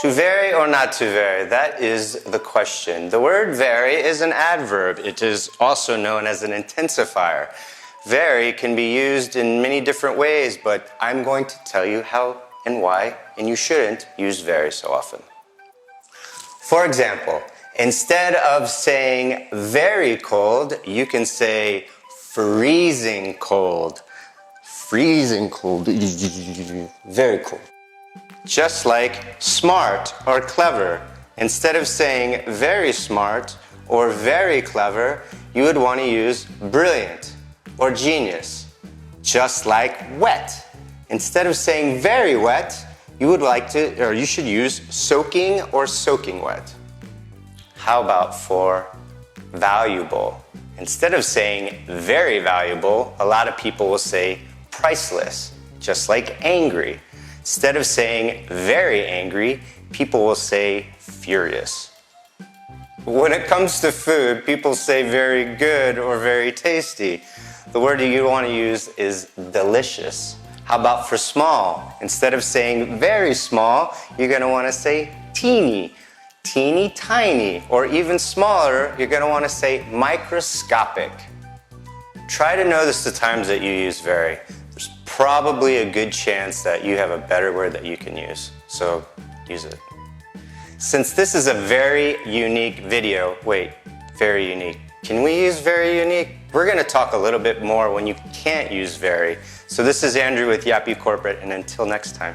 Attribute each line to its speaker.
Speaker 1: To vary or not to vary, that is the question. The word vary is an adverb. It is also known as an intensifier. Vary can be used in many different ways, but I'm going to tell you how and why, and you shouldn't use vary so often. For example, instead of saying very cold, you can say freezing cold. Freezing cold, very cold. Just like smart or clever. Instead of saying very smart or very clever, you would want to use brilliant or genius. Just like wet. Instead of saying very wet, you should use soaking or soaking wet. How about for valuable? Instead of saying very valuable, a lot of people will say priceless, just like angry. Instead of saying very angry, people will say furious. When it comes to food, people say very good or very tasty. The word you want to use is delicious. How about for small? Instead of saying very small, you're going to want to say teeny, teeny tiny, or even smaller, you're going to want to say microscopic. Try to notice the times that you use very. There's probably a good chance that you have a better word that you can use, so use it. Since this is a very unique video, very unique. Can we use very unique? We're going to talk a little bit more when you can't use very. So this is Andrew with Yappy Corporate, and until next time.